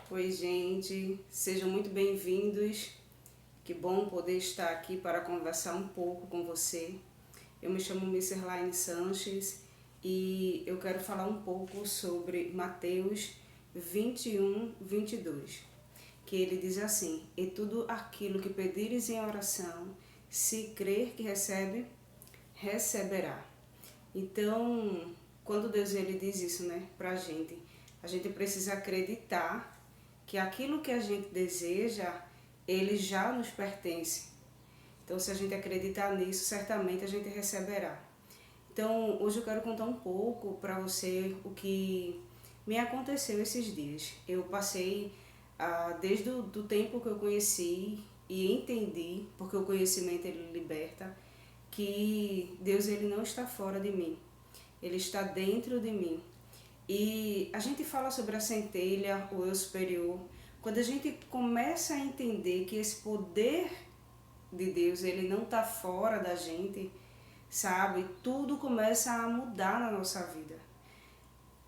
Oi, gente, sejam muito bem-vindos. Que bom poder estar aqui para conversar um pouco com você. Eu me chamo Misserlaine Sanches e eu quero falar um pouco sobre Mateus 21:22, que ele diz assim: E tudo aquilo que pedires em oração, se crer que recebe, receberá. Então, quando Deus ele diz isso, né, pra gente, a gente precisa acreditar que aquilo que a gente deseja, ele já nos pertence. Então, se a gente acreditar nisso, certamente a gente receberá. Então, hoje eu quero contar um pouco para você o que me aconteceu esses dias. Eu passei, desde o do tempo que eu conheci e entendi, porque o conhecimento ele liberta, que Deus ele não está fora de mim, ele está dentro de mim. E a gente fala sobre a centelha, o eu superior, quando a gente começa a entender que esse poder de Deus ele não está fora da gente, sabe? Tudo começa a mudar na nossa vida.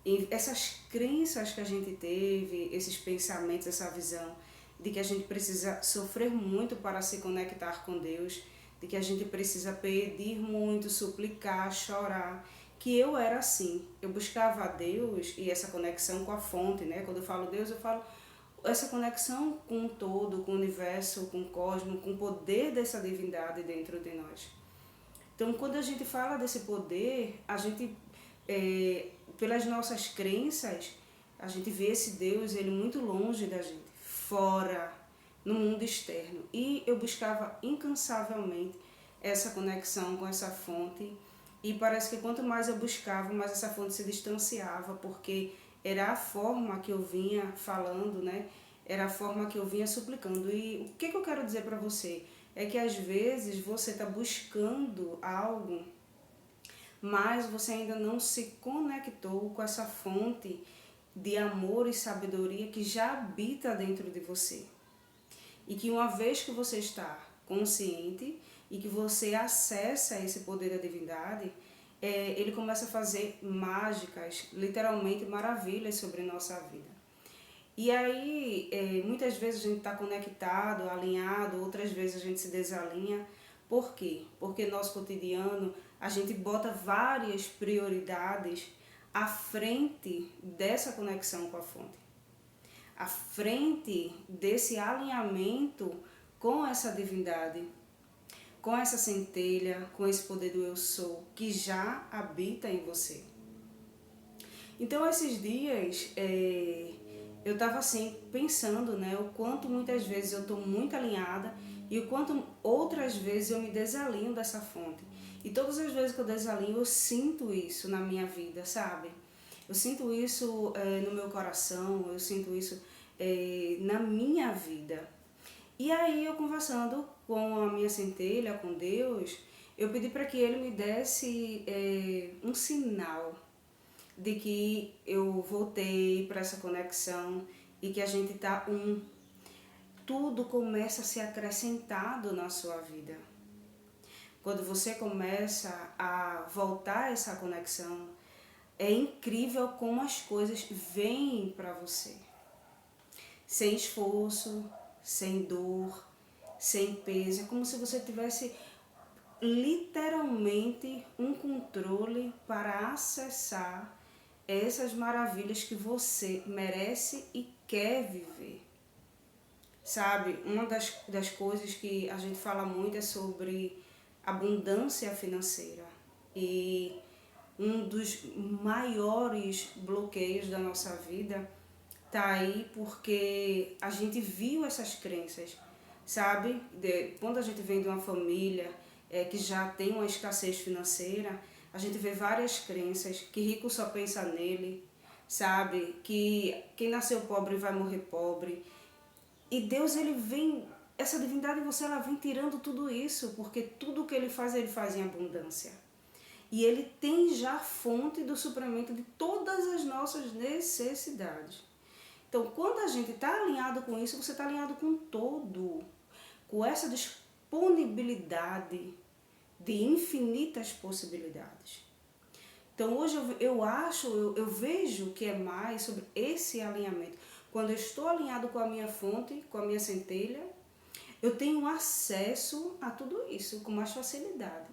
E essas crenças que a gente teve, esses pensamentos, essa visão de que a gente precisa sofrer muito para se conectar com Deus, de que a gente precisa pedir muito, suplicar, chorar, que eu era assim. Eu buscava a Deus e essa conexão com a fonte, né? Quando eu falo Deus, eu falo essa conexão com o todo, com o universo, com o cosmos, com o poder dessa divindade dentro de nós. Então, quando a gente fala desse poder, a gente, pelas nossas crenças, a gente vê esse Deus ele muito longe da gente, fora, no mundo externo. E eu buscava incansavelmente essa conexão com essa fonte. E parece que quanto mais eu buscava, mais essa fonte se distanciava, porque era a forma que eu vinha falando, né? Era a forma que eu vinha suplicando. E o que eu quero dizer para você? É que às vezes você está buscando algo, mas você ainda não se conectou com essa fonte de amor e sabedoria que já habita dentro de você. E que uma vez que você está consciente e que você acessa esse poder da divindade, ele começa a fazer mágicas, literalmente maravilhas sobre a nossa vida. E aí, muitas vezes a gente está conectado, alinhado, outras vezes a gente se desalinha. Por quê? Porque no nosso cotidiano a gente bota várias prioridades à frente dessa conexão com a fonte, à frente desse alinhamento com essa divindade, com essa centelha, com esse poder do eu sou que já habita em você. Então, esses dias, eu estava assim, pensando, né, o quanto muitas vezes eu estou muito alinhada e o quanto outras vezes eu me desalinho dessa fonte. E todas as vezes que eu desalinho, eu sinto isso na minha vida, sabe? Eu sinto isso no meu coração, eu sinto isso na minha vida. E aí, eu conversando com a minha centelha, com Deus, eu pedi para que Ele me desse um sinal de que eu voltei para essa conexão e que a gente tá tudo começa a ser acrescentado na sua vida. Quando você começa a voltar a essa conexão, é incrível como as coisas vêm para você. Sem esforço, sem dor, sem peso. É como se você tivesse literalmente um controle para acessar essas maravilhas que você merece e quer viver. Sabe, uma das coisas que a gente fala muito é sobre abundância financeira. E um dos maiores bloqueios da nossa vida tá aí porque a gente viu essas crenças, sabe? Quando a gente vem de uma família que já tem uma escassez financeira, a gente vê várias crenças, que rico só pensa nele, sabe? Que quem nasceu pobre vai morrer pobre. E Deus, ele vem, essa divindade em você, ela vem tirando tudo isso, porque tudo que ele faz em abundância. E ele tem já a fonte do suprimento de todas as nossas necessidades. Então, quando a gente está alinhado com isso, você está alinhado com todo, com essa disponibilidade de infinitas possibilidades. Então, hoje eu vejo que é mais sobre esse alinhamento. quando eu estou alinhado com a minha fonte, com a minha centelha, eu tenho acesso a tudo isso com mais facilidade.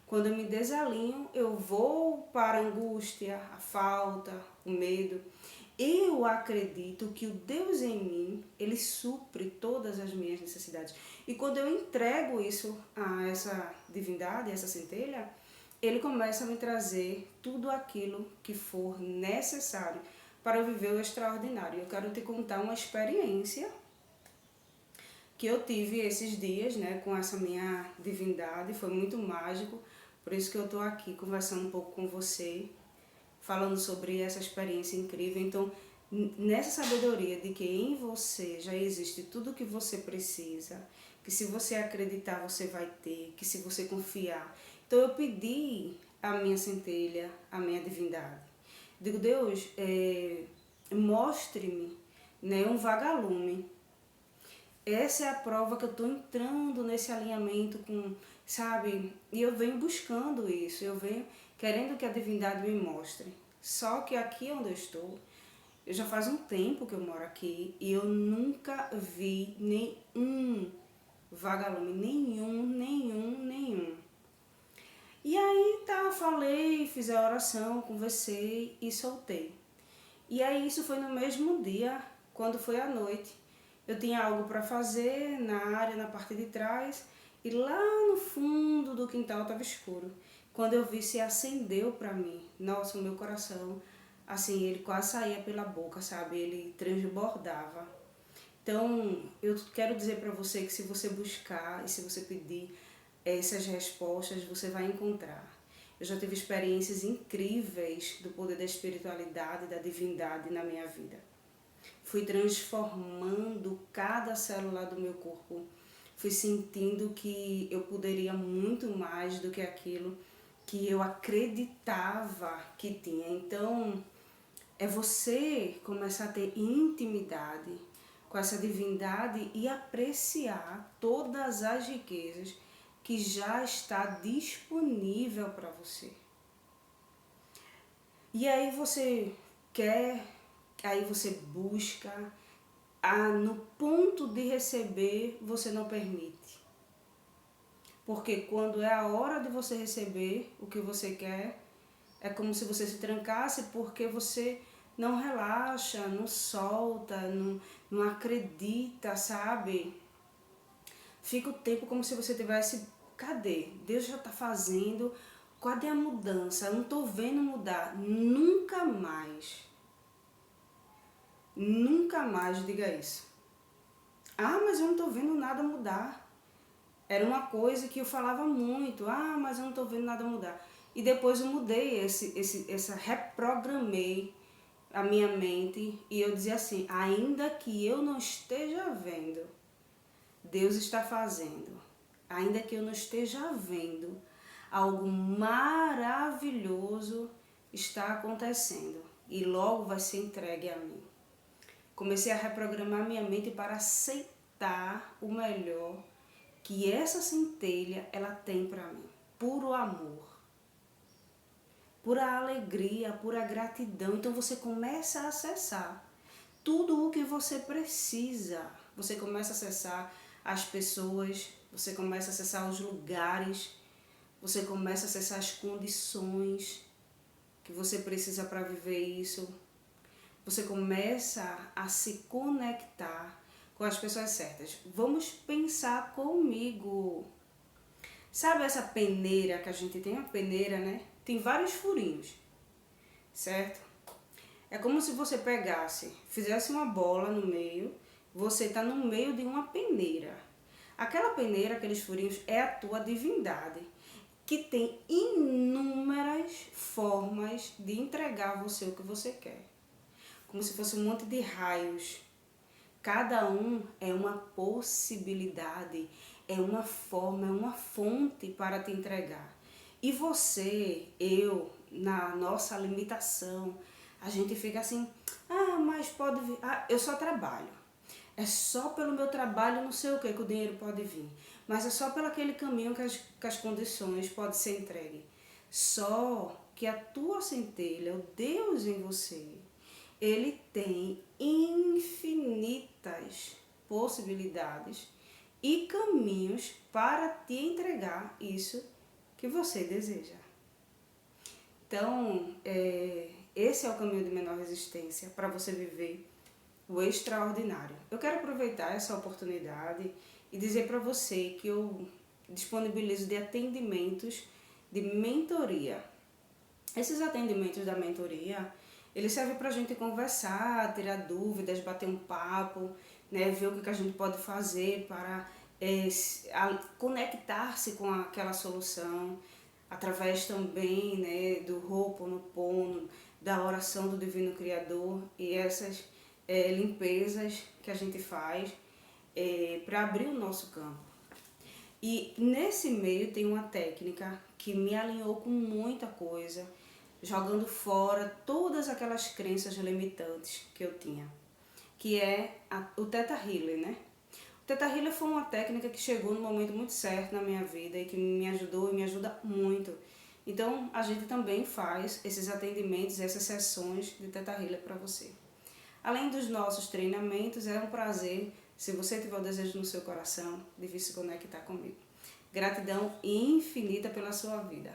Quando eu me desalinho, eu vou para a angústia, a falta, o medo. Eu acredito que o Deus em mim, Ele supre todas as minhas necessidades. E quando eu entrego isso a essa divindade, a essa centelha, Ele começa a me trazer tudo aquilo que for necessário para eu viver o extraordinário. Eu quero te contar uma experiência que eu tive esses dias, né, com essa minha divindade. Foi muito mágico, por isso que eu estou aqui conversando um pouco com você, falando sobre essa experiência incrível. Então, nessa sabedoria de que em você já existe tudo o que você precisa, que se você acreditar você vai ter, que se você confiar. Então eu pedi a minha centelha, a minha divindade. Digo, Deus, mostre-me, né, um vagalume. Essa é a prova que eu estou entrando nesse alinhamento com, sabe? E eu venho buscando isso, eu venho querendo que a divindade me mostre. Só que aqui onde eu estou, eu já faz um tempo que eu moro aqui e eu nunca vi nenhum vagalume, nenhum. E aí tá, falei, fiz a oração, conversei e soltei. E aí isso foi no mesmo dia, quando foi à noite. Eu tinha algo para fazer na área, na parte de trás, e lá no fundo do quintal estava escuro. Quando eu vi, se acendeu para mim. Nossa, o meu coração, assim, ele quase saía pela boca, sabe? Ele transbordava. Então, eu quero dizer para você que se você buscar e se você pedir essas respostas, você vai encontrar. Eu já tive experiências incríveis do poder da espiritualidade, da divindade na minha vida. Fui transformando cada célula do meu corpo. Fui sentindo que eu poderia muito mais do que aquilo que eu acreditava que tinha. Então, é você começar a ter intimidade com essa divindade e apreciar todas as riquezas que já está disponível para você. E aí você quer, aí você busca, no ponto de receber você não permite. Porque quando é a hora de você receber o que você quer, é como se você se trancasse porque você não relaxa, não solta, não acredita, sabe? Fica o tempo como se você tivesse, cadê? Deus já está fazendo, cadê a mudança? Eu não estou vendo mudar, nunca mais. Nunca mais diga isso. Ah, mas eu não estou vendo nada mudar. Era uma coisa que eu falava muito. Ah, mas eu não estou vendo nada mudar. E depois eu mudei, reprogramei a minha mente e eu dizia assim, ainda que eu não esteja vendo, Deus está fazendo. Ainda que eu não esteja vendo, algo maravilhoso está acontecendo e logo vai ser entregue a mim. Comecei a reprogramar minha mente para aceitar o melhor que essa centelha ela tem para mim. Puro amor, pura alegria, pura gratidão. Então você começa a acessar tudo o que você precisa. Você começa a acessar as pessoas, você começa a acessar os lugares, você começa a acessar as condições que você precisa para viver isso. Você começa a se conectar com as pessoas certas. Vamos pensar comigo. Sabe essa peneira que a gente tem? Uma peneira, né? Tem vários furinhos, certo? É como se você pegasse, fizesse uma bola no meio, você está no meio de uma peneira. Aquela peneira, aqueles furinhos, é a tua divindade, que tem inúmeras formas de entregar a você o que você quer. Como se fosse um monte de raios. Cada um é uma possibilidade, é uma forma, é uma fonte para te entregar. E você, eu, na nossa limitação, a gente fica assim, mas pode vir, eu só trabalho. É só pelo meu trabalho, não sei o que o dinheiro pode vir. Mas é só pelo aquele caminho que as condições podem ser entregue. Só que a tua centelha, o Deus em você, Ele tem as possibilidades e caminhos para te entregar isso que você deseja. Então, esse é o caminho de menor resistência para você viver o extraordinário. Eu quero aproveitar essa oportunidade e dizer para você que eu disponibilizo de atendimentos de mentoria. Esses atendimentos da mentoria, eles servem para a gente conversar, tirar dúvidas, bater um papo, né, ver o que a gente pode fazer para conectar-se com aquela solução, através também, né, do Ho'oponopono, da oração do Divino Criador e essas limpezas que a gente faz para abrir o nosso campo. E nesse meio tem uma técnica que me alinhou com muita coisa, jogando fora todas aquelas crenças limitantes que eu tinha, que é o Theta Healing, né? O Theta Healing foi uma técnica que chegou no momento muito certo na minha vida e que me ajudou e me ajuda muito. Então a gente também faz esses atendimentos, essas sessões de Theta Healing para você. Além dos nossos treinamentos, é um prazer, se você tiver o desejo no seu coração, de vir se conectar comigo. Gratidão infinita pela sua vida.